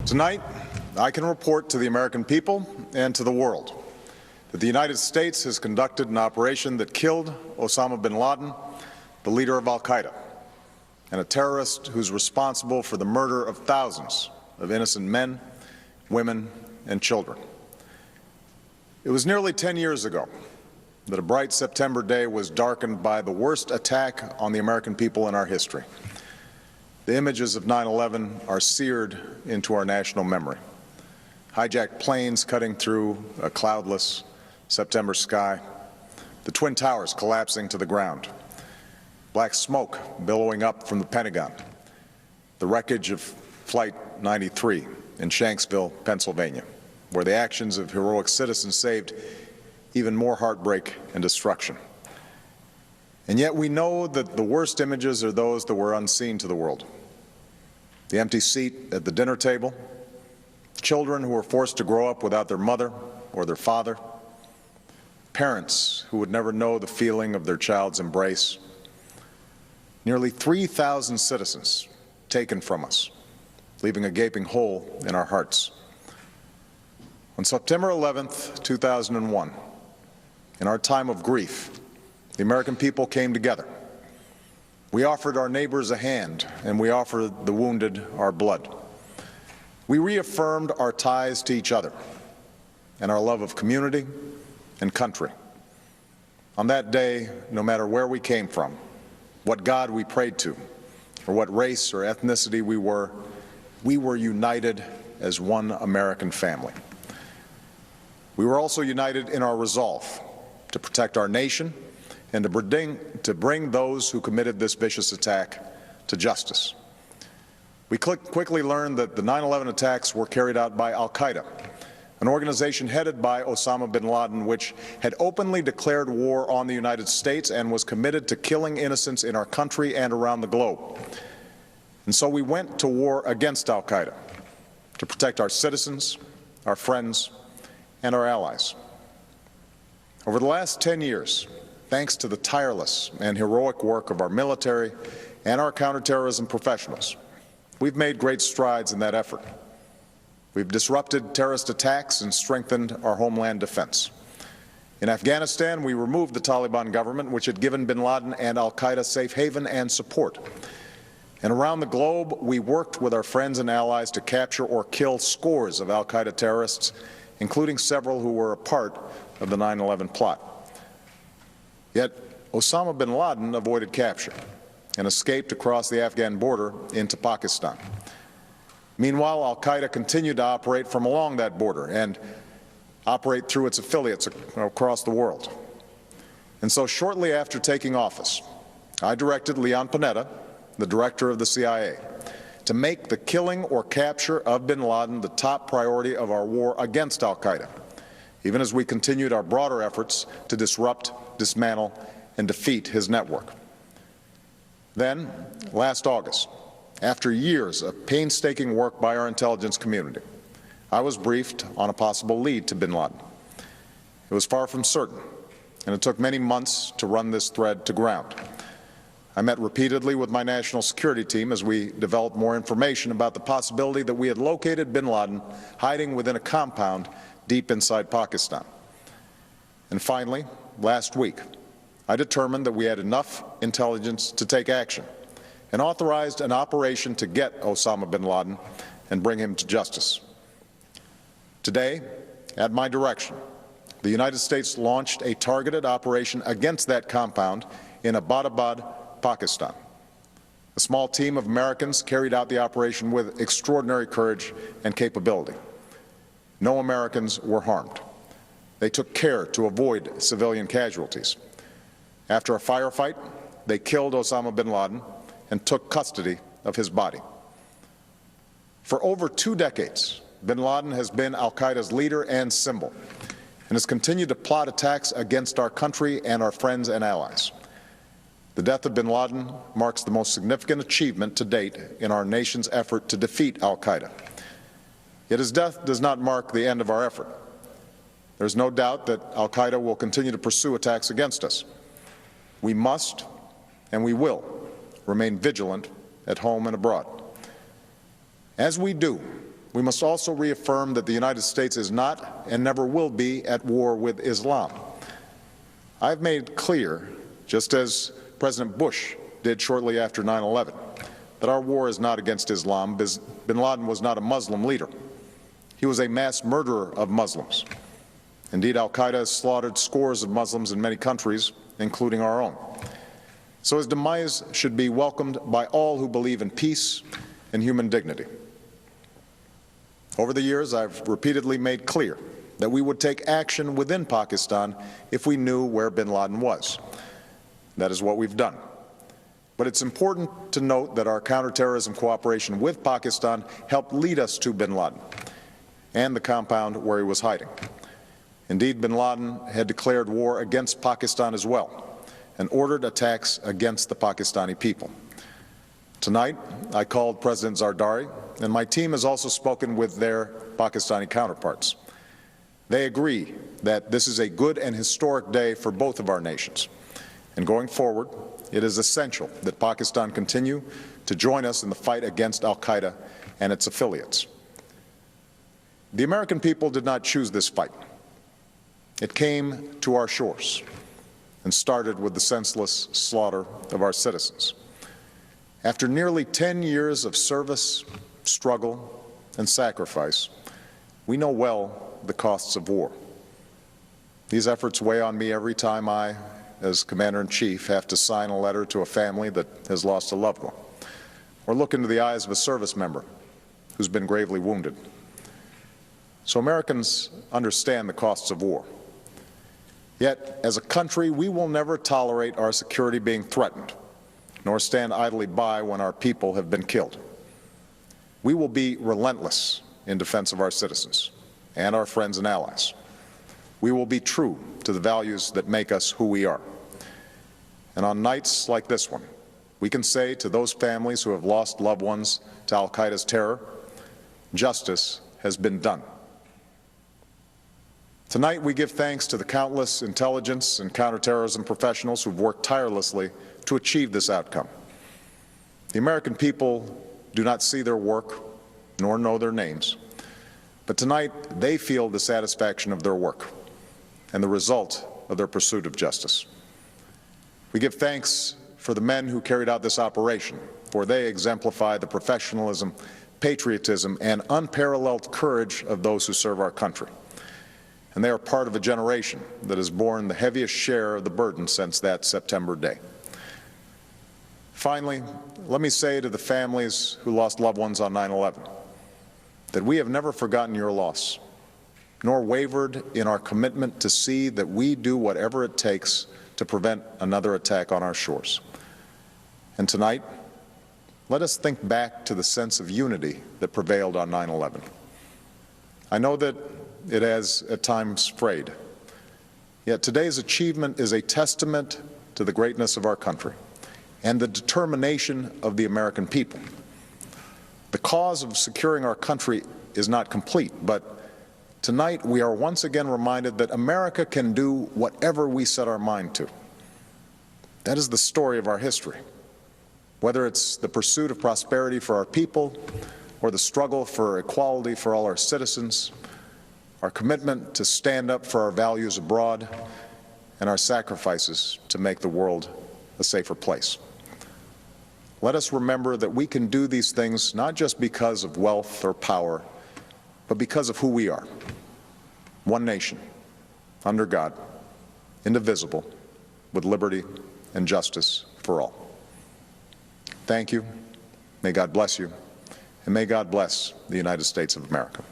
Tonight, I can report to the American people and to the world that the United States has conducted an operation that killed Osama Bin Laden, the leader of al-Qaeda, and a terrorist who's responsible for the murder of thousands of innocent men, women, and children. It was nearly 10 years ago that a bright September day was darkened by the worst attack on the American people in our history. The images of 9/11 are seared into our national memory. Hijacked planes cutting through a cloudless September sky, the Twin Towers collapsing to the ground, black smoke billowing up from the Pentagon, the wreckage of Flight 93 in Shanksville, Pennsylvania, where the actions of heroic citizens saved even more heartbreak and destruction. And yet we know that the worst images are those that were unseen to the world. The empty seat at the dinner table, children who were forced to grow up without their mother or their father, parents who would never know the feeling of their child's embrace, nearly 3,000 citizens taken from us, leaving a gaping hole in our hearts. On September 11th, 2001, in our time of grief, the American people came together. We offered our neighbors a hand, and we offered the wounded our blood. We reaffirmed our ties to each other and our love of community and country. On that day, no matter where we came from, what God we prayed to, or what race or ethnicity we were united as one American family. We were also united in our resolve to protect our nation and to bring those who committed this vicious attack to justice. We quickly learned that the 9/11 attacks were carried out by al-Qaeda, an organization headed by Osama Bin Laden, which had openly declared war on the United States and was committed to killing innocents in our country and around the globe. And so we went to war against al-Qaeda to protect our citizens, our friends, and our allies. Over the last 10 years, thanks to the tireless and heroic work of our military and our counterterrorism professionals, we've made great strides in that effort. We've disrupted terrorist attacks and strengthened our homeland defense. In Afghanistan, we removed the Taliban government, which had given bin Laden and al-Qaeda safe haven and support. And around the globe, we worked with our friends and allies to capture or kill scores of al-Qaeda terrorists, including several who were a part of the 9/11 plot. Yet Osama bin Laden avoided capture and escaped across the Afghan border into Pakistan. Meanwhile, al-Qaeda continued to operate from along that border and operate through its affiliates across the world. And so shortly after taking office, I directed Leon Panetta, the director of the CIA, to make the killing or capture of bin Laden the top priority of our war against al-Qaeda, even as we continued our broader efforts to disrupt, dismantle, and defeat his network. Then, last August, after years of painstaking work by our intelligence community, I was briefed on a possible lead to bin Laden. It was far from certain, and it took many months to run this thread to ground. I met repeatedly with my national security team as we developed more information about the possibility that we had located bin Laden hiding within a compound deep inside Pakistan. And finally, last week, I determined that we had enough intelligence to take action and authorized an operation to get Osama bin Laden and bring him to justice. Today, at my direction, the United States launched a targeted operation against that compound in Abbottabad, Pakistan. A small team of Americans carried out the operation with extraordinary courage and capability. No Americans were harmed. They took care to avoid civilian casualties. After a firefight, they killed Osama bin Laden and took custody of his body. For over 2 decades, bin Laden has been al-Qaeda's leader and symbol, and has continued to plot attacks against our country and our friends and allies. The death of bin Laden marks the most significant achievement to date in our nation's effort to defeat al-Qaeda. Yet his death does not mark the end of our effort. There is no doubt that al-Qaeda will continue to pursue attacks against us. We must and we will remain vigilant at home and abroad. As we do, we must also reaffirm that the United States is not and never will be at war with Islam. I've made clear, just as President Bush did shortly after 9/11, that our war is not against Islam. Bin Laden was not a Muslim leader. He was a mass murderer of Muslims. Indeed, al-Qaeda has slaughtered scores of Muslims in many countries, including our own. So his demise should be welcomed by all who believe in peace and human dignity. Over the years, I've repeatedly made clear that we would take action within Pakistan if we knew where bin Laden was. That is what we've done. But it's important to note that our counterterrorism cooperation with Pakistan helped lead us to bin Laden and the compound where he was hiding. Indeed, bin Laden had declared war against Pakistan as well and ordered attacks against the Pakistani people. Tonight, I called President Zardari, and my team has also spoken with their Pakistani counterparts. They agree that this is a good and historic day for both of our nations. And going forward, it is essential that Pakistan continue to join us in the fight against al-Qaeda and its affiliates. The American people did not choose this fight. It came to our shores and started with the senseless slaughter of our citizens. After nearly 10 years of service, struggle, and sacrifice, we know well the costs of war. These efforts weigh on me every time I, as Commander-in-Chief, have to sign a letter to a family that has lost a loved one, or look into the eyes of a service member who's been gravely wounded. So Americans understand the costs of war. Yet, as a country, we will never tolerate our security being threatened, nor stand idly by when our people have been killed. We will be relentless in defense of our citizens and our friends and allies. We will be true to the values that make us who we are. And on nights like this one, we can say to those families who have lost loved ones to al-Qaeda's terror, justice has been done. Tonight, we give thanks to the countless intelligence and counterterrorism professionals who've worked tirelessly to achieve this outcome. The American people do not see their work nor know their names, but tonight they feel the satisfaction of their work and the result of their pursuit of justice. We give thanks for the men who carried out this operation, for they exemplify the professionalism, patriotism, and unparalleled courage of those who serve our country. And they are part of a generation that has borne the heaviest share of the burden since that September day. Finally, let me say to the families who lost loved ones on 9/11 that we have never forgotten your loss, nor wavered in our commitment to see that we do whatever it takes to prevent another attack on our shores. And tonight, let us think back to the sense of unity that prevailed on 9/11. I know that it has at times frayed. Yet today's achievement is a testament to the greatness of our country and the determination of the American people. The cause of securing our country is not complete, but tonight we are once again reminded that America can do whatever we set our mind to. That is the story of our history. Whether it's the pursuit of prosperity for our people or the struggle for equality for all our citizens, our commitment to stand up for our values abroad, and our sacrifices to make the world a safer place. Let us remember that we can do these things not just because of wealth or power, but because of who we are. One nation, under God, indivisible, with liberty and justice for all. Thank you. May God bless you, and may God bless the United States of America.